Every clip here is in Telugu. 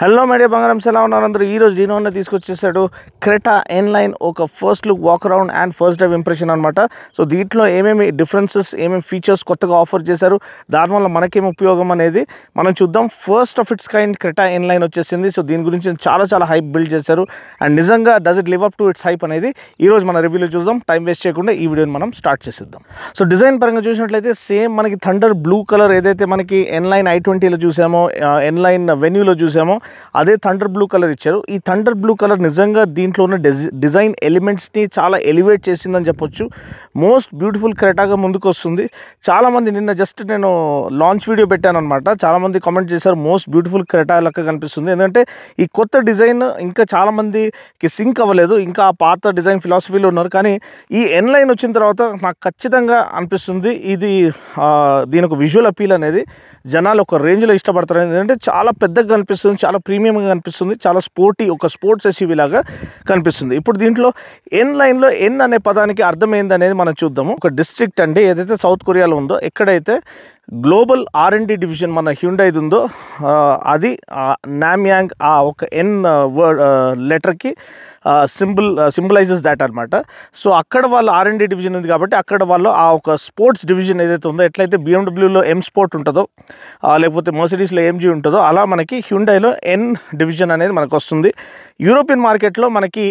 హలో మీడియా బంగారం ఎలా ఉన్నారు అందరూ. ఈరోజు డీనో అన్న తీసుకొచ్చేసాడు క్రెటా ఎన్-లైన్ ఒక first look walk around and first drive impression అనమాట. సో దీంట్లో ఏమేమి డిఫరెన్సెస్, ఏమేమి ఫీచర్స్ కొత్తగా ఆఫర్ చేశారు, దానివల్ల మనకేం ఉపయోగం అనేది మనం చూద్దాం. First of its kind Creta N line వచ్చేసింది. సో దీని గురించి చాలా హైప్ బిల్డ్ చేశారు అండ్ నిజంగా does it live up to its hype అనేది ఈరోజు మన రివ్యూలో చూద్దాం. టైం వేస్ట్ చేయకుండా ఈ వీడియోని మనం స్టార్ట్ చేసేద్దాం. సో డిజైన్ పరంగా చూసినట్లయితే సేమ్ మనకి థండర్ బ్లూ కలర్ ఏదైతే మనకి ఎన్-లైన్ i20లో చూసామో, ఎన్-లైన్ వెన్యూలో చూసామో అదే థండర్ బ్లూ కలర్ ఇచ్చారు. ఈ థండర్ బ్లూ కలర్ నిజంగా దీంట్లో ఉన్న డిజైన్ ఎలిమెంట్స్ని చాలా ఎలివేట్ చేసిందని చెప్పొచ్చు. మోస్ట్ బ్యూటిఫుల్ క్రెటాగా ముందుకు వస్తుంది. చాలామంది నిన్న జస్ట్ నేను లాంచ్ వీడియో పెట్టాను అనమాట. చాలామంది కామెంట్ చేశారు మోస్ట్ బ్యూటిఫుల్ క్రెటా లెక్క కనిపిస్తుంది. ఎందుకంటే ఈ కొత్త డిజైన్ ఇంకా చాలామందికి సింక్ అవ్వలేదు, ఇంకా ఆ పాత డిజైన్ ఫిలాసఫీలో ఉన్నారు. కానీ ఈ ఎన్-లైన్ వచ్చిన తర్వాత నాకు ఖచ్చితంగా అనిపిస్తుంది ఇది దీని ఒక విజువల్ అపీల్ అనేది జనాలు ఒక రేంజ్లో ఇష్టపడతారు. ఎందుకంటే చాలా పెద్దగా కనిపిస్తుంది, చాలా ప్రీమియంగా కనిపిస్తుంది, చాలా స్పోర్టీ, ఒక స్పోర్ట్స్ ఎస్యూవీ లాగా కనిపిస్తుంది. ఇప్పుడు దీంట్లో ఎన్-లైన్లో ఎన్ అనే పదానికి అర్థం ఏందనేది మనం చూద్దాము. ఒక డిస్ట్రిక్ట్ అండి ఏదైతే సౌత్ కొరియాలో ఉందో, ఎక్కడైతే గ్లోబల్ R&D డివిజన్ మన హ్యుండైది ఉందో అది నామ్యాంగ్ ఆ ఒక ఎన్ వర్డ్ లెటర్కి సింబలైజెస్ దాట్ అనమాట. సో అక్కడ వాళ్ళ R&D డివిజన్ ఉంది కాబట్టి అక్కడ వాళ్ళు ఆ ఒక స్పోర్ట్స్ డివిజన్ ఏదైతే ఉందో, ఎట్లయితే BMWలో M స్పోర్ట్ ఉంటుందో లేకపోతే మర్సిడీస్లో AMG ఉంటుందో, అలా మనకి హ్యుండైలో ఎన్ డివిజన్ అనేది మనకు వస్తుంది. యూరోపియన్ మార్కెట్లో మనకి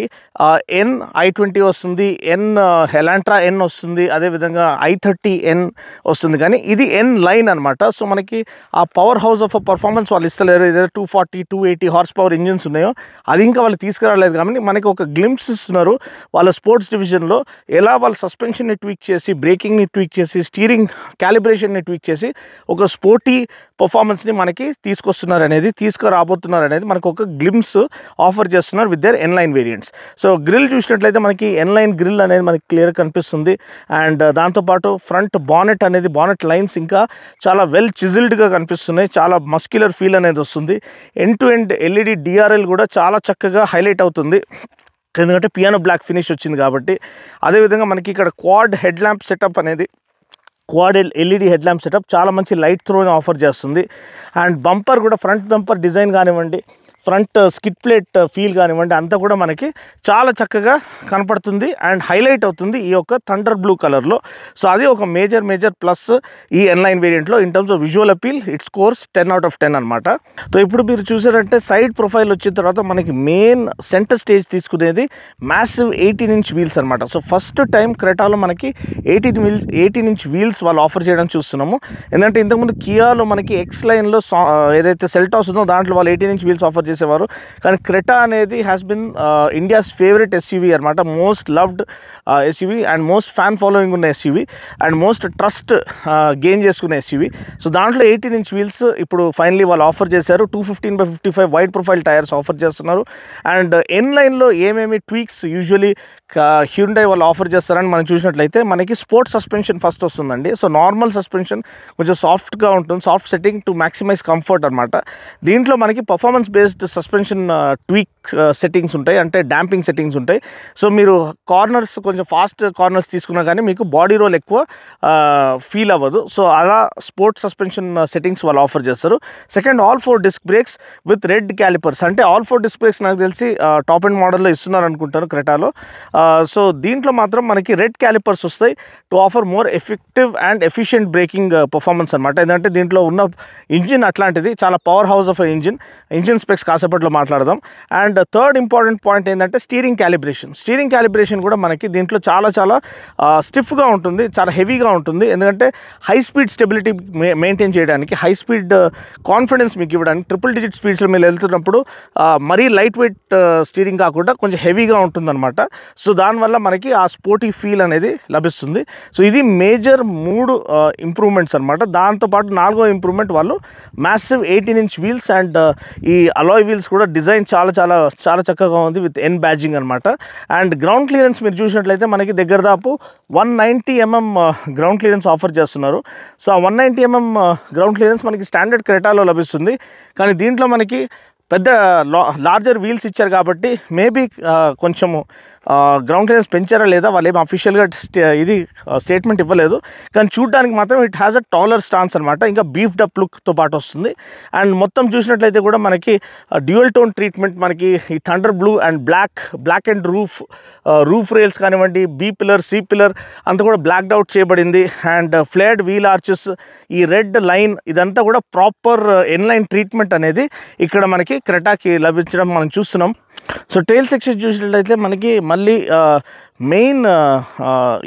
ఎన్ i20 వస్తుంది, ఎన్ ఎలాంట్రా ఎన్ వస్తుంది, అదేవిధంగా i30 ఎన్ వస్తుంది. కానీ ఇది ఎన్-లైన్ అనమాట. సో మనకి ఆ పవర్ హౌస్ ఆఫ్ పర్ఫార్మెన్స్ వాళ్ళు ఇస్తలేరు. ఏదైతే 240, 280 హార్స్ పవర్ ఇంజిన్స్ ఉన్నాయో అది ఇంకా వాళ్ళు తీసుకురాలేదు. కాబట్టి మనకి ఒక గ్లింప్స్ ఇస్తున్నారు వాళ్ళ స్పోర్ట్స్ డివిజన్లో ఎలా వాళ్ళ సస్పెన్షన్ని ట్వీక్ చేసి, బ్రేకింగ్ని ట్వీక్ చేసి, స్టీరింగ్ క్యాలిబ్రేషన్ని ట్వీక్ చేసి ఒక స్పోర్టీ పర్ఫార్మెన్స్ని మనకి తీసుకురాబోతున్నారు అనేది మనకు ఒక గ్లింప్స్ ఆఫర్ చేస్తున్నారు with their N line variants. So grill చూసినట్లయితే మనకి ఎన్-లైన్ గ్రిల్ అనేది మనకి క్లియర్గా కనిపిస్తుంది. అండ్ దాంతోపాటు ఫ్రంట్ బానెట్ అనేది, బానెట్ లైన్స్ ఇంకా చాలా వెల్ చిజిల్డ్గా కనిపిస్తున్నాయి. చాలా మస్క్యులర్ ఫీల్ అనేది వస్తుంది. End to end LED DRL కూడా చాలా చక్కగా హైలైట్ అవుతుంది, ఎందుకంటే పియానో బ్లాక్ ఫినిష్ వచ్చింది కాబట్టి. అదేవిధంగా మనకి ఇక్కడ క్వాడ్ హెడ్ ల్యాంప్ సెటప్ అనేది, quad LED head lamp setup చాలా మంచి లైట్ త్రోని ఆఫర్ చేస్తుంది. అండ్ బంపర్ కూడా, ఫ్రంట్ బంపర్ డిజైన్ కానివ్వండి, ఫ్రంట్ స్కిడ్ ప్లేట్ ఫీల్ కానివ్వండి, అంతా కూడా మనకి చాలా చక్కగా కనపడుతుంది అండ్ హైలైట్ అవుతుంది ఈ యొక్క థండర్ బ్లూ కలర్లో. సో అది ఒక మేజర్ ప్లస్ ఈ ఎన్-లైన్ వేరియంట్లో. In terms of visual appeal it scores 10 out of 10 అనమాట. సో ఇప్పుడు మీరు చూసారంటే సైడ్ ప్రొఫైల్ వచ్చిన తర్వాత మనకి మెయిన్ సెంటర్ స్టేజ్ తీసుకునేది మ్యాసివ్ 18-inch వీల్స్ అనమాట. సో ఫస్ట్ టైం క్రెటాలో మనకి 18-inch వీల్స్ వాళ్ళు ఆఫర్ చేయడం చూస్తున్నాము. ఎందుకంటే ఇంతకుముందు కియాలో మనకి ఎక్స్-లైన్లో ఏదైతే సెల్టాస్ ఉందో దాంట్లో వాళ్ళు 18-inch వీల్స్ ఆఫర్ చేసేవారు. కానీ క్రెటా అనేది has been India's favourite SUV అనమాట. Most loved SUV and most fan following ఉన్న SUV and most trust gain చేసుకునే ఎస్యూవీ. సో దాంట్లో 18-inch వీల్స్ ఇప్పుడు ఫైనలీ వాళ్ళు ఆఫర్ చేశారు. 215/55 వైడ్ ప్రొఫైల్ టైర్స్ ఆఫర్ చేస్తున్నారు. అండ్ ఎన్-లైన్లో ఏమేమి ట్వీక్స్ యూజువలీ హ్యుండై వాళ్ళు ఆఫర్ చేస్తారని మనం చూసినట్లయితే మనకి స్పోర్ట్ సస్పెన్షన్ ఫస్ట్ వస్తుందండి. సో నార్మల్ సస్పెన్షన్ కొంచెం సాఫ్ట్గా ఉంటుంది, soft setting to maximise comfort అనమాట. దీంట్లో మనకి performance based suspension tweak settings ఉంటాయి, అంటే డాంపింగ్ సెట్టింగ్స్ ఉంటాయి. సో మీరు కార్నర్స్ కొంచెం ఫాస్ట్ కార్నర్స్ తీసుకున్నా కానీ మీకు బాడీ రోల్ ఎక్కువ ఫీల్ అవ్వదు. సో అలా స్పోర్ట్ సస్పెన్షన్ సెట్టింగ్స్ వాళ్ళు ఆఫర్ చేస్తారు. Second, all 4 disc brakes with red callipers. అంటే all 4 డిస్క్ బ్రేక్స్ నాకు తెలిసి టాప్ అండ్ మోడల్లో ఇస్తున్నారు అనుకుంటాను క్రెటాలో. సో దీంట్లో మాత్రం మనకి రెడ్ క్యాలిపర్స్ వస్తాయి to offer more effective and efficient breaking performance అనమాట. ఎందుకంటే దీంట్లో ఉన్న ఇంజిన్ అట్లాంటిది, చాలా power house of engine specs కాసేపట్లో మాట్లాడదాం. అండ్ థర్డ్ ఇంపార్టెంట్ పాయింట్ ఏంటంటే స్టీరింగ్ క్యాలిబ్రేషన్ కూడా మనకి దీంట్లో చాలా చాలా స్టిఫ్గా ఉంటుంది, చాలా హెవీగా ఉంటుంది. ఎందుకంటే హై స్పీడ్ స్టెబిలిటీ మెయింటైన్ చేయడానికి, హై స్పీడ్ కాన్ఫిడెన్స్ మీకు ఇవ్వడానికి, ట్రిపుల్ డిజిట్ స్పీడ్స్లో మీరు వెళ్తున్నప్పుడు మరీ లైట్ వెయిట్ స్టీరింగ్ కాకుండా కొంచెం హెవీగా ఉంటుందన్నమాట. సో దానివల్ల మనకి ఆ స్పోర్టీ ఫీల్ అనేది లభిస్తుంది. సో ఇది మేజర్ 3 ఇంప్రూవ్మెంట్స్ అనమాట. దాంతోపాటు 4వ ఇంప్రూవ్మెంట్ వాళ్ళు మ్యాసివ్ 18-inch వీల్స్ అండ్ ఈ అలాయ్ వీల్స్ కూడా డిజైన్ చాలా చాలా చాలా చక్కగా ఉంది విత్ ఎన్ బ్యాడ్జింగ్ అనమాట. అండ్ గ్రౌండ్ క్లియరెన్స్ మీరు చూసినట్లయితే మనకి దగ్గర దాపు 190 mm గ్రౌండ్ క్లియరెన్స్ ఆఫర్ చేస్తున్నారు. సో ఆ 190 mm గ్రౌండ్ క్లియరెన్స్ మనకి స్టాండర్డ్ క్రెటాలో లభిస్తుంది. కానీ దీంట్లో మనకి పెద్ద లార్జర్ వీల్స్ ఇచ్చారు కాబట్టి మేబీ కొంచెము గ్రౌండ్ క్లియరెన్స్ పెంచారా లేదా వాళ్ళు ఏం అఫీషియల్గా ఇది స్టేట్మెంట్ ఇవ్వలేదు. కానీ చూడడానికి మాత్రం it has a taller stance అనమాట. ఇంకా బీఫ్డ్ అప్ లుక్తో పాటు వస్తుంది. అండ్ మొత్తం చూసినట్లయితే కూడా మనకి డ్యూయల్ టోన్ ట్రీట్మెంట్, మనకి ఈ thunder blue and black and roof rails కానివ్వండి, బీ పిల్లర్, సి పిల్లర్ అంతా కూడా బ్లాక్డ్ అవుట్ చేయబడింది. అండ్ ఫ్లేర్డ్ వీల్ ఆర్చెస్, ఈ రెడ్ లైన్ ఇదంతా కూడా ప్రాపర్ ఎన్లైన్ ట్రీట్మెంట్ అనేది ఇక్కడ మనకి క్రెటాకి లభించడం మనం చూస్తున్నాం. సో టైల్ సెక్షన్ చూసినట్లయితే మనకి మళ్ళీ మెయిన్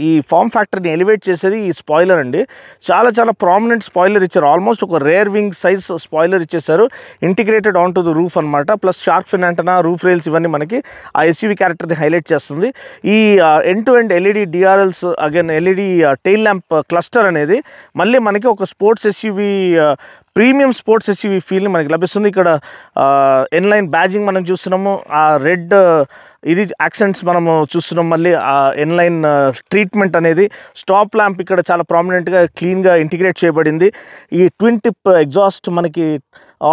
ఈ ఫామ్ ఫ్యాక్టర్ని ఎలివేట్ చేసేది ఈ స్పాయిలర్ అండి. చాలా చాలా ప్రామినెంట్ స్పాయిలర్ ఇచ్చారు. ఆల్మోస్ట్ ఒక రేర్ వింగ్ సైజ్ స్పాయిలర్ ఇచ్చేసారు, integrated on to the roof అనమాట. Plus shark fin antenna, roof rails ఇవన్నీ మనకి ఆ ఎస్యూవీ క్యారెక్టర్ని హైలైట్ చేస్తుంది. ఈ end to end LED DRLs, again LED tail lamp cluster అనేది మళ్ళీ మనకి ఒక sports SUV, premium sports SUV ఫీల్ని మనకి లభిస్తుంది. ఇక్కడ ఎన్లైన్ బ్యాజింగ్ మనం చూస్తున్నాము, ఆ రెడ్ ఇది యాక్సెంట్స్ మనము చూస్తున్నాం. మళ్ళీ ఆ ఎన్లైన్ ట్రీట్మెంట్ అనేది, స్టాప్ ల్యాంప్ ఇక్కడ చాలా ప్రామినెంట్గా క్లీన్గా ఇంటిగ్రేట్ చేయబడింది. ఈ ట్విన్ టిప్ ఎగ్జాస్ట్ మనకి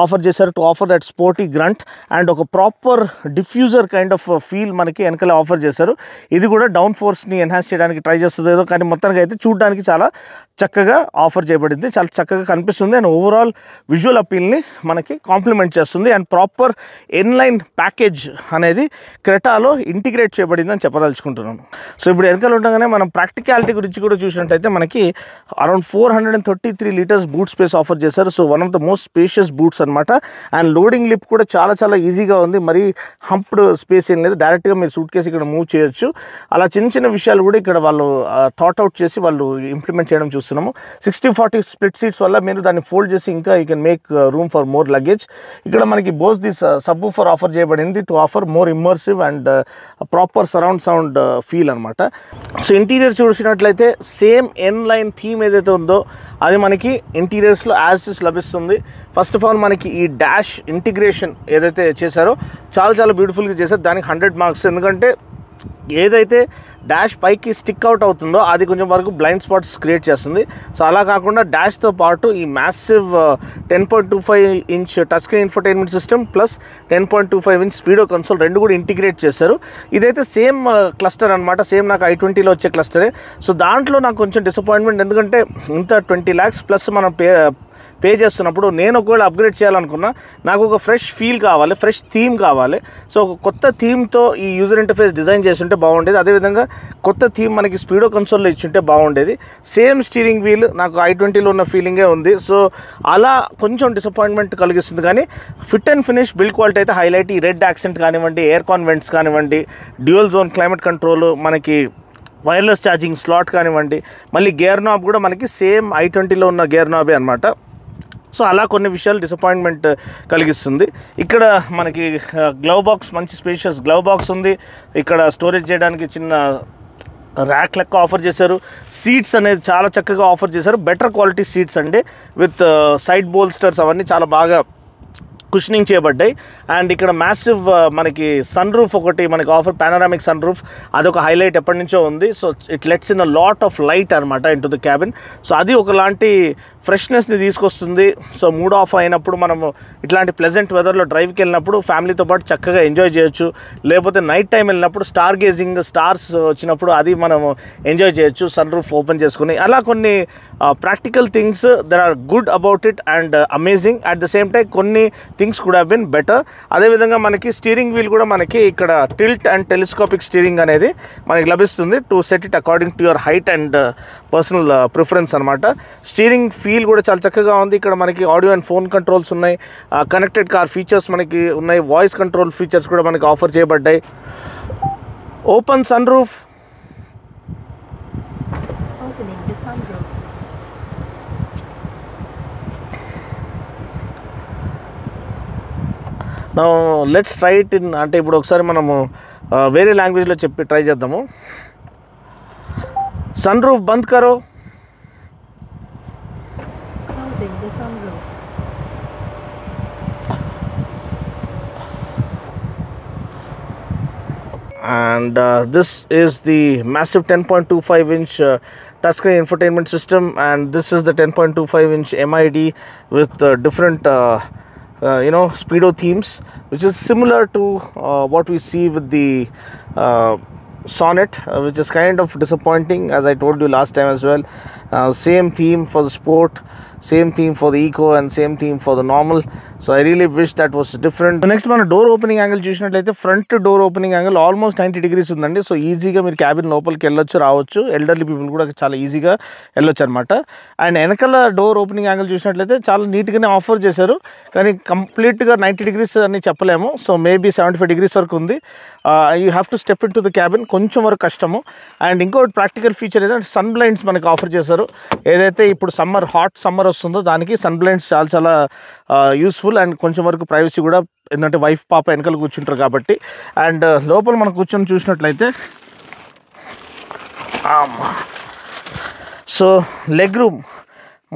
ఆఫర్ చేశారు to offer that sporty grunt. And ఒక proper diffuser kind of feel మనకి వెనకాల ఆఫర్ చేశారు. ఇది కూడా డౌన్ ఫోర్స్ని ఎన్హాన్స్ చేయడానికి ట్రై చేస్తుంది ఏదో, కానీ మొత్తానికి అయితే చూడడానికి చాలా చక్కగా ఆఫర్ చేయబడింది, చాలా చక్కగా కనిపిస్తుంది. అండ్ ఓవరాల్ విజువల్ అపీల్ని మనకి కాంప్లిమెంట్ చేస్తుంది. అండ్ ప్రాపర్ ఎన్లైన్ ప్యాకేజ్ అనేది క్రెటాలో ఇంటిగ్రేట్ చేయబడింది అని చెప్పదలుచుకుంటున్నాను. సో ఇప్పుడు వెనకాల ఉండగానే మనం ప్రాక్టికాలిటీ గురించి కూడా చూసినట్టయితే మనకి around 433 litres boot space offer చేశారు. So one of the most spacious boots అనమాట. అండ్ లోడింగ్ లిప్ కూడా చాలా చాలా ఈజీగా ఉంది, మరి హంప్డ్ స్పేస్ ఏం లేదు, డైరెక్ట్గా మీరు సూట్ కేసు ఇక్కడ మూవ్ చేయొచ్చు. అలా చిన్న చిన్న విషయాలు కూడా ఇక్కడ వాళ్ళు థాట్ అవుట్ చేసి వాళ్ళు ఇంప్లిమెంట్ చేయడం చూస్తున్నాము. 60-40 స్ప్లిట్ సీట్స్ వల్ల మీరు దాన్ని ఫోల్డ్ చేసి ఇంకా you can make room for more luggage. ఇక్కడ మనకి బోస్ ది సబ్వూఫర్ ఆఫర్ చేయబడింది to offer more immersive and proper surround sound feel అనమాట. సో ఇంటీరియర్ చూసినట్లయితే సేమ్ ఎన్ లైన్ థీమ్ ఏదైతే ఉందో అది మనకి ఇంటీరియర్స్లో యాజ్ ఇస్ లభిస్తుంది. ఫస్ట్ ఆఫ్ ఆల్ మనకి ఈ డాష్ ఇంటిగ్రేషన్ ఏదైతే చేశారో చాలా చాలా బ్యూటిఫుల్గా చేశారు. దానికి 100 మార్క్స్. ఎందుకంటే ఏదైతే డాష్ పైకి స్టిక్ అవుట్ అవుతుందో అది కొంచెం వరకు బ్లైండ్ స్పాట్స్ క్రియేట్ చేస్తుంది. సో అలా కాకుండా డాష్తో పాటు ఈ massive 10.25 inch touch screen infotainment system plus 10.25 inch speedo console రెండు కూడా ఇంటిగ్రేట్ చేశారు. ఇదైతే సేమ్ క్లస్టర్ అనమాట, సేమ్ నాకు i20లో వచ్చే క్లస్టరే. సో దాంట్లో నాకు కొంచెం డిసప్పాయింట్మెంట్, ఎందుకంటే ఇంత 20 lakhs ప్లస్ మనం పే చేస్తున్నప్పుడు నేను ఒకవేళ అప్గ్రేడ్ చేయాలనుకున్నా నాకు ఒక ఫ్రెష్ ఫీల్ కావాలి, ఫ్రెష్ థీమ్ కావాలి. సో ఒక కొత్త థీమ్తో ఈ యూజర్ ఇంటర్ఫేస్ డిజైన్ చేస్తుంటే బాగుండేది. అదేవిధంగా కొత్త థీమ్ మనకి స్పీడో కన్సోల్లో ఇచ్చుంటే బాగుండేది. సేమ్ స్టీరింగ్ వీల్ నాకు i20లో ఉన్న ఫీలింగే ఉంది. సో అలా కొంచెం డిసప్పాయింట్మెంట్ కలిగిస్తుంది. కానీ fit and finish build quality అయితే హైలైట్. ఈ రెడ్ యాక్సెంట్ కానివ్వండి, ఎయిర్ కాన్వెంట్స్ కానివ్వండి, డ్యూయల్ జోన్ క్లైమేట్ కంట్రోల్, మనకి వైర్లెస్ ఛార్జింగ్ స్లాట్ కానివ్వండి, మళ్ళీ గేర్ నాబ్ కూడా మనకి సేమ్ i20లో ఉన్న గేర్ నాబే అనమాట. సో అలా కొన్ని విషయాలు డిసప్పాయింట్మెంట్ కలిగిస్తుంది. ఇక్కడ మనకి గ్లవ్ బాక్స్, మంచి స్పేషియస్ గ్లవ్ బాక్స్ ఉంది. ఇక్కడ స్టోరేజ్ చేయడానికి చిన్న ర్యాక్ లెక్క ఆఫర్ చేశారు. సీట్స్ అనేది చాలా చక్కగా ఆఫర్ చేశారు, బెటర్ క్వాలిటీ సీట్స్ అండి, విత్ సైడ్ బోల్స్టర్స్ అవన్నీ చాలా బాగా కుషనింగ్ చేయబడ్డాయి. అండ్ ఇక్కడ మ్యాసివ్ మనకి సన్ రూఫ్ ఒకటి మనకి ఆఫర్, పానరామిక్ సన్ రూఫ్, అదొక హైలైట్ ఎప్పటి నుంచో ఉంది. So it lets in a lot of light అనమాట in to the cabin. So అది ఒకలాంటి ఫ్రెష్నెస్ని తీసుకొస్తుంది. సో మూడ్ ఆఫ్ అయినప్పుడు మనము ఇట్లాంటి ప్లెజెంట్ వెదర్లో డ్రైవ్కి వెళ్ళినప్పుడు ఫ్యామిలీతో పాటు చక్కగా ఎంజాయ్ చేయొచ్చు. లేకపోతే నైట్ టైం వెళ్ళినప్పుడు స్టార్ గేజింగ్, స్టార్స్ వచ్చినప్పుడు అది మనము ఎంజాయ్ చేయొచ్చు సన్ రూఫ్ ఓపెన్ చేసుకుని. అలా కొన్ని practical things there are good about it and amazing. At the same time కొన్ని things could have been better. అదేవిధంగా మనకి స్టీరింగ్ వీల్ కూడా మనకి ఇక్కడ టిల్ట్ అండ్ టెలిస్కోపిక్ స్టీరింగ్ అనేది మనకి లభిస్తుంది to set it according to your height and personal preference అనమాట. స్టీరింగ్ ఫీల్ కూడా చాలా చక్కగా ఉంది. ఇక్కడ మనకి ఆడియో అండ్ ఫోన్ కంట్రోల్స్ ఉన్నాయి, కనెక్టెడ్ కార్ ఫీచర్స్ మనకి ఉన్నాయి, వాయిస్ కంట్రోల్ ఫీచర్స్ కూడా మనకి ఆఫర్ చేయబడ్డాయి. Open sunroof. Opening the sunroof. Now let's try it in, అంటే ఇప్పుడు ఒకసారి మనము వేరే లాంగ్వేజ్లో చెప్పి ట్రై చేద్దాము. సన్ రూఫ్ బంద్ కరో. Closing the sunroof. And this is the massive 10.25-inch touchscreen infotainment system, and this is the 10.25-inch MID with different speedo themes, which is similar to what we see with the Sonnet, which is kind of disappointing, as I told you last time as well. Same theme for the sport, same theme for the eco, and same theme for the normal. So I really wish that was different. Next మన డోర్ ఓపెనింగ్ యాంగిల్ చూసినట్లయితే front door opening angle almost 90 degrees ఉందండి. సో ఈజీగా మీరు క్యాబిన్ లోపలికి వెళ్ళొచ్చు, రావచ్చు. ఎల్డర్లీ పీపుల్ కూడా చాలా ఈజీగా వెళ్ళొచ్చు అనమాట. అండ్ వెనకాల డోర్ ఓపెనింగ్ యాంగిల్ చూసినట్లయితే చాలా నీట్గానే ఆఫర్ చేశారు, కానీ కంప్లీట్గా 90 degrees అని చెప్పలేము. సో మేబీ 75 degrees వరకు ఉంది. You have to step in to the cabin, కొంచెం వరకు కష్టము. అండ్ ఇంకోటి ప్రాక్టికల్ ఫీచర్ ఏదంటే సన్ బ్లైండ్స్ మనకి ఆఫర్ చేశారు. ఏదైతే ఇప్పుడు హాట్ సమ్మర్ వస్తుందో దానికి సన్ బ్లైండ్స్ చాలా యూస్ఫుల్. అండ్ కొంచెం వరకు ప్రైవసీ కూడా, ఎందుకంటే వైఫ్ పాప వెనకాల కూర్చుంటారు కాబట్టి. అండ్ లోపల మనం కూర్చొని చూసినట్లయితే so leg room,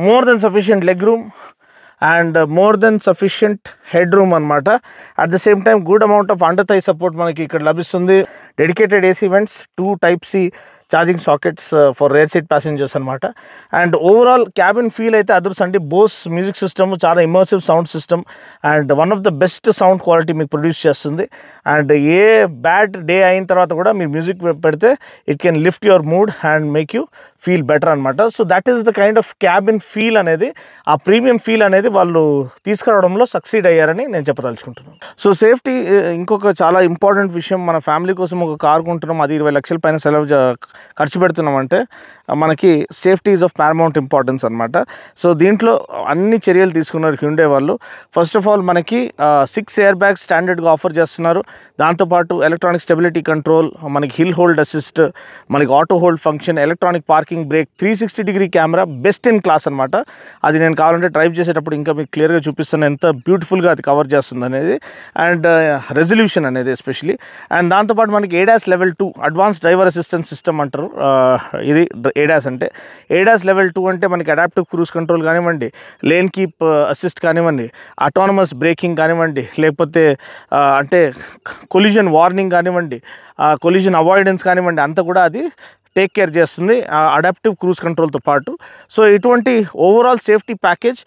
more than sufficient leg room and more than sufficient head room అనమాట. At the same time good amount of under thigh support మనకి ఇక్కడ లభిస్తుంది. Dedicated AC vents, 2 Type-C charging sockets for rear seat passengers అనమాట. అండ్ ఓవరాల్ క్యాబిన్ ఫీల్ అయితే అదర్స్ అండి. బోస్ మ్యూజిక్ సిస్టమ్ చాలా immersive sound system and one of the best sound quality మీకు ప్రొడ్యూస్ చేస్తుంది. అండ్ ఏ బ్యాడ్ డే అయిన తర్వాత కూడా మీరు మ్యూజిక్ పెడితే it can lift your mood and make you feel better అనమాట. So that is the kind of cabin feel అనేది, ఆ ప్రీమియం ఫీల్ అనేది వాళ్ళు తీసుకురావడంలో సక్సీడ్ అయ్యారని నేను చెప్పదలుచుకుంటున్నాను. సో సేఫ్టీ ఇంకొక చాలా ఇంపార్టెంట్ విషయం. మన ఫ్యామిలీ కోసం ఒక కారు కొంటున్నాం, అది 20 లక్షల పైన ఖర్చు పెడుతున్నామంటే మనకి safety is of paramount importance అనమాట. సో దీంట్లో అన్ని చర్యలు తీసుకున్నారు హ్యుండై వాళ్ళు. ఫస్ట్ ఆఫ్ ఆల్ మనకి 6 ఎయిర్ బ్యాగ్స్ స్టాండర్డ్గా ఆఫర్ చేస్తున్నారు. దాంతోపాటు ఎలక్ట్రానిక్ స్టెబిలిటీ కంట్రోల్, మనకి హిల్ హోల్డ్ అసిస్ట్, మనకి auto hold function, electronic parking break, 360-degree camera, best in class అనమాట. అది నేను కావాలంటే డ్రైవ్ చేసేటప్పుడు ఇంకా మీకు క్లియర్గా చూపిస్తాను ఎంత బ్యూటిఫుల్గా అది కవర్ చేస్తుంది అనేది. అండ్ రెజల్యూషన్ అనేది ఎస్పెషలీ. అండ్ దాంతోపాటు మనకి ADAS Level 2 advance driver assistance system అంటారు. ఇది ADAS అంటే. ADAS Level 2 అంటే మనకి అడాప్టివ్ క్రూజ్ కంట్రోల్ కానివ్వండి, లేన్ కీప్ అసిస్ట్ కానివ్వండి, అటానమస్ బ్రేకింగ్ కానివ్వండి, లేకపోతే అంటే కొలిజన్ వార్నింగ్ కానివ్వండి, కొలిజన్ అవాయిడెన్స్ కానివ్వండి, అంతా కూడా అది టేక్ కేర్ చేస్తుంది అడాప్టివ్ క్రూజ్ కంట్రోల్తో పాటు. సో ఇటువంటి ఓవరాల్ సేఫ్టీ ప్యాకేజ్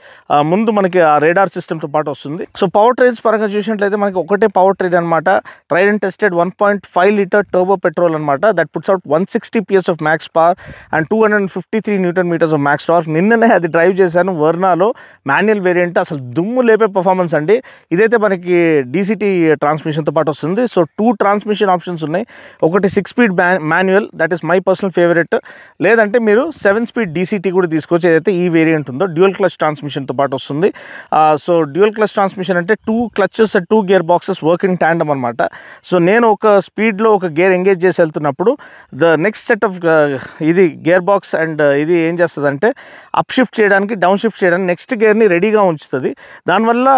ముందు మనకి ఆ రేడార్ సిస్టమ్తో పాటు వస్తుంది. సో పవర్ ట్రైన్స్ పరంగా చూసినట్లయితే మనకి ఒకటే పవర్ ట్రైన్ అనమాట. Tried and tested 1.5 litre turbo petrol అనమాట. That puts out 160 PS of max power and 253 Nm of max torque. నిన్ననే అది డ్రైవ్ చేశాను వర్నాలో, మాన్యువల్ వేరియంట్. అసలు దుమ్ము లేపే పర్ఫార్మెన్స్ అండి. ఇదైతే మనకి DCT ట్రాన్స్మిషన్తో పాటు వస్తుంది. సో 2 ట్రాన్స్మిషన్ ఆప్షన్స్ ఉన్నాయి. ఒకటి 6-speed manual, that is my personal favourite. లేదంటే మీరు 7-speed DCT కూడా తీసుకోవచ్చు, ఏదైతే ఈ వేరియంట్ ఉందో. డ్యూయల్ క్లచ్ ట్రాన్స్మిషన్తో పాటు వస్తుంది. సో డ్యూయల్ క్లచ్ ట్రాన్స్మిషన్ అంటే 2 clutches 2 gear boxes work in tandem అనమాట. సో నేను ఒక స్పీడ్లో ఒక గేర్ ఎంగేజ్ చేసి వెళ్తున్నప్పుడు ద నెక్స్ట్ సెట్ ఆఫ్ ఇది గేర్ బాక్స్ అండ్ ఇది ఏం చేస్తుందంటే అప్ షిఫ్ట్ చేయడానికి, డౌన్ షిఫ్ట్ చేయడానికి నెక్స్ట్ గేర్ని రెడీగా ఉంచుతుంది. దానివల్ల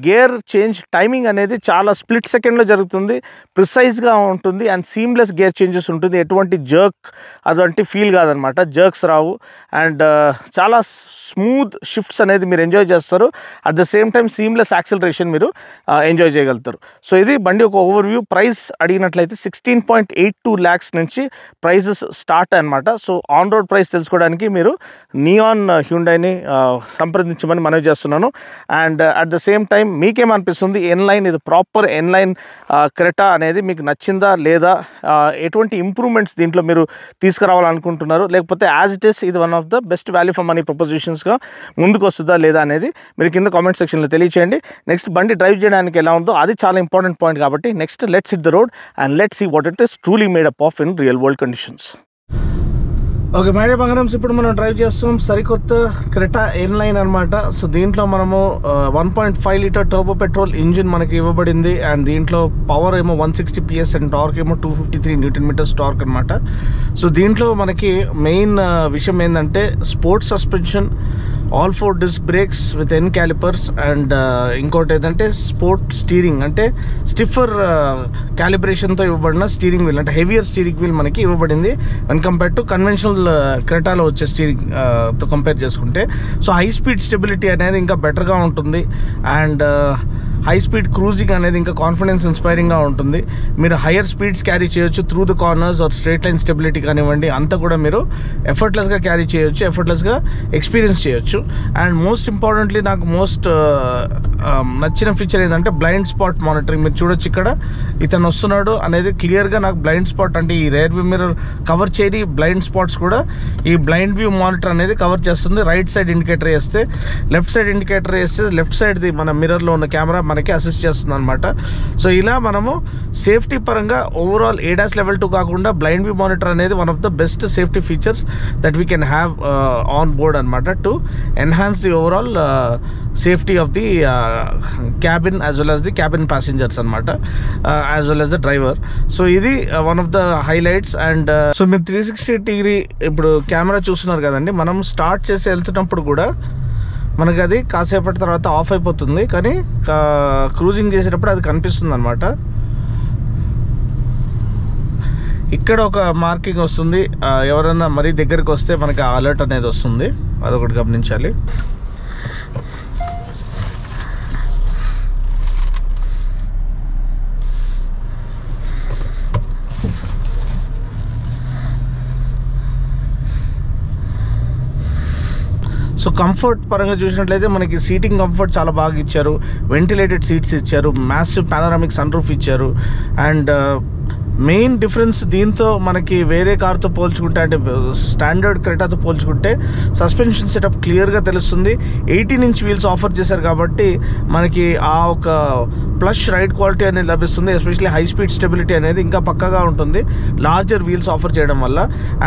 గేర్ చేంజ్ టైమింగ్ అనేది చాలా స్ప్లిట్ సెకండ్లో జరుగుతుంది, ప్రిసైజ్గా ఉంటుంది అండ్ సీమ్లెస్ గేర్ చేంజెస్ ఉంటుంది. ఎటువంటి జర్క్ అటువంటి ఫీల్ కాదనమాట, జర్క్స్ రావు. అండ్ చాలా స్మూత్ షిఫ్ట్స్ అనేది మీరు ఎంజాయ్ చేస్తారు. At the same time seamless acceleration మీరు ఎంజాయ్ చేయగలుగుతారు. సో ఇది బండి ఒక ఓవర్వ్యూ. ప్రైస్ అడిగినట్లయితే 16.82 lakhs నుంచి ప్రైజెస్ స్టార్ట్ అనమాట. సో ఆన్ రోడ్ ప్రైస్ తెలుసుకోవడానికి మీరు నియాన్ హ్యుండైని సంప్రదించమని మనవి చేస్తున్నాను. And at the same time మీకేమనిపిస్తుంది, ఎన్లైన్ ఇది ప్రాపర్ ఎన్లైన్ క్రెటా అనేది మీకు నచ్చిందా లేదా, ఎటువంటి ఇంప్రూవ్మెంట్స్ దీంట్లో మీరు తీసుకురావాలనుకుంటున్నారు, లేకపోతే యాజ్ ఇట్ ఈస్ ఇది one of the best value for money ప్రపోజిషన్స్గా ముందుకు వస్తుందా లేదా అనేది మీరు కింద కామెంట్ సెక్షన్లో తెలియచేయండి. నెక్స్ట్ బండి డ్రైవ్ చేయడానికి ఎలా ఉందో అది చాలా ఇంపార్టెంట్ పాయింట్ కాబట్టి next let's hit the road and let's see what it is truly made up of in real world conditions. Okay my dear బంగారమ్స్, ఇప్పుడు మనం డ్రైవ్ చేస్తున్నాం సరికొత్త క్రెటా ఎన్లైన్ అనమాట. సో దీంట్లో మనము 1.5 లీటర్ టర్బో పెట్రోల్ ఇంజిన్ మనకి ఇవ్వబడింది అండ్ దీంట్లో పవర్ ఏమో 160 PS అండ్ టార్క్ ఏమో 253 న్యూటన్ మీటర్స్ టార్క్ అనమాట. సో దీంట్లో మనకి మెయిన్ విషయం ఏంటంటే sports suspension, all 4 disc brakes with N callipers and ఇంకోటి ఏంటంటే స్పోర్ట్ స్టీరింగ్, అంటే స్టిఫర్ క్యాలిబ్రేషన్తో ఇవ్వబడిన స్టీరింగ్ వీల్, అంటే హెవియర్ స్టీరింగ్ వీల్ మనకి ఇవ్వబడింది వన్ కంపేర్ టు కన్వెన్షనల్ క్రెటాలో వచ్చే స్టీరింగ్ తో కంపేర్ చేసుకుంటే. సో హై స్పీడ్ స్టెబిలిటీ అనేది ఇంకా బెటర్గా ఉంటుంది అండ్ హై స్పీడ్ క్రూజింగ్ అనేది ఇంకా కాన్ఫిడెన్స్ ఇన్స్పైరింగ్గా ఉంటుంది. మీరు హయ్యర్ స్పీడ్స్ క్యారీ చేయొచ్చు through the corners or straight line stability కానివ్వండి, అంతా కూడా మీరు ఎఫర్ట్లెస్గా క్యారీ చేయొచ్చు, ఎఫర్ట్లెస్గా ఎక్స్పీరియన్స్ చేయొచ్చు. అండ్ మోస్ట్ ఇంపార్టెంట్లీ నాకు మోస్ట్ నచ్చిన ఫీచర్ ఏంటంటే బ్లైండ్ స్పాట్ మానిటరింగ్. మీరు చూడొచ్చు ఇక్కడ ఇతను వస్తున్నాడు అనేది క్లియర్గా నాకు బ్లైండ్ స్పాట్, అంటే ఈ రేర్ వ్యూ మిర్రర్ కవర్ చేయని బ్లైండ్ స్పాట్స్ కూడా ఈ బ్లైండ్ వ్యూ మానిటర్ అనేది కవర్ చేస్తుంది. రైట్ సైడ్ ఇండికేటర్ వేస్తే, లెఫ్ట్ సైడ్ ఇండికేటర్ వేస్తే లెఫ్ట్ సైడ్ది మన మిర్రర్లో ఉన్న కెమెరా మనకి అసిస్ట్ చేస్తుంది అనమాట. సో ఇలా మనము సేఫ్టీ పరంగా ఓవరాల్ ADAS Level 2 కాకుండా బ్లైండ్ వ్యూ మానిటర్ అనేది one of the best safety features that we can have on board అనమాట to enhance the overall safety of the cabin as well as the cabin passengers అనమాట, as well as the driver. So ఇది one of the highlights. And so మీరు 360 డిగ్రీ ఇప్పుడు కెమెరా చూస్తున్నారు కదండి, మనం స్టార్ట్ చేసి వెళ్తున్నప్పుడు కూడా మనకి అది కాసేపటి తర్వాత ఆఫ్ అయిపోతుంది, కానీ క్రూజింగ్ చేసేటప్పుడు అది కనిపిస్తుంది అనమాట. ఇక్కడ ఒక మార్కింగ్ వస్తుంది, ఎవరైనా మరీ దగ్గరికి వస్తే మనకి అలర్ట్ అనేది వస్తుంది, అదొకటి గమనించాలి. సో కంఫర్ట్ పరంగా చూసినట్లయితే మనకి సీటింగ్ కంఫర్ట్ చాలా బాగా ఇచ్చారు, వెంటిలేటెడ్ సీట్స్ ఇచ్చారు, మ్యాసివ్ పానరామిక్ సన్ రూఫ్ ఇచ్చారు. అండ్ మెయిన్ డిఫరెన్స్ దీంతో మనకి వేరే కార్తో పోల్చుకుంటే, అంటే స్టాండర్డ్ క్రెటాతో పోల్చుకుంటే సస్పెన్షన్ సెటప్ క్లియర్గా తెలుస్తుంది. 18 ఇంచ్ వీల్స్ ఆఫర్ చేశారు కాబట్టి మనకి ఆ ఒక ప్లస్ రైడ్ క్వాలిటీ అనేది లభిస్తుంది. ఎస్పెషల్లీ హై స్పీడ్ స్టెబిలిటీ అనేది ఇంకా పక్కగా ఉంటుంది లార్జర్ వీల్స్ ఆఫర్ చేయడం వల్ల.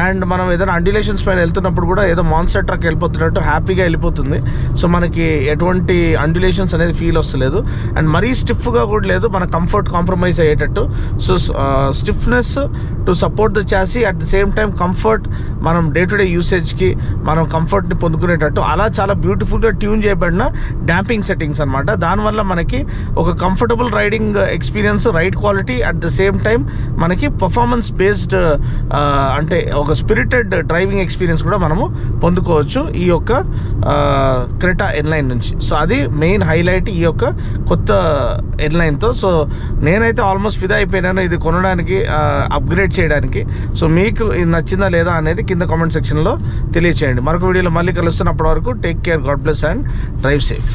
అండ్ మనం ఏదైనా అండ్యులేషన్స్ పైన వెళ్తున్నప్పుడు కూడా ఏదో మాన్స్టర్ ట్రక్ వెళ్ళిపోతున్నట్టు హ్యాపీగా వెళ్ళిపోతుంది. సో మనకి ఎటువంటి అండ్యులేషన్స్ అనేది ఫీల్ వస్తలేదు అండ్ మరీ స్టిఫ్గా కూడా లేదు, మన కంఫర్ట్ కాంప్రమైజ్ అయ్యేటట్టు. So stiffness to support the chassis, at the same time comfort, మనం డే టు డే యూసేజ్కి మనం కంఫర్ట్ని పొందుకునేటట్టు అలా చాలా బ్యూటిఫుల్గా ట్యూన్ చేయబడిన డాంపింగ్ సెట్టింగ్స్ అనమాట. దానివల్ల మనకి ఒక comfortable riding experience, ride quality, at the same time మనకి పర్ఫార్మెన్స్ బేస్డ్ అంటే ఒక స్పిరిటెడ్ డ్రైవింగ్ ఎక్స్పీరియన్స్ కూడా మనము పొందుకోవచ్చు ఈ యొక్క క్రెటా ఎన్లైన్ నుంచి. సో అది మెయిన్ హైలైట్ ఈ యొక్క కొత్త ఎన్లైన్తో. సో నేనైతే ఆల్మోస్ట్ ఫిదా అయిపోయినాను ఇది కొనడానికి, అప్గ్రేడ్ చేయడానికి. సో మీకు ఇది నచ్చిందా లేదా అనేది కింద కామెంట్ సెక్షన్లో తెలియచేయండి. మరొక వీడియోలో మళ్ళీ కలుస్తున్నప్పటి వరకు take care, God bless and drive safe.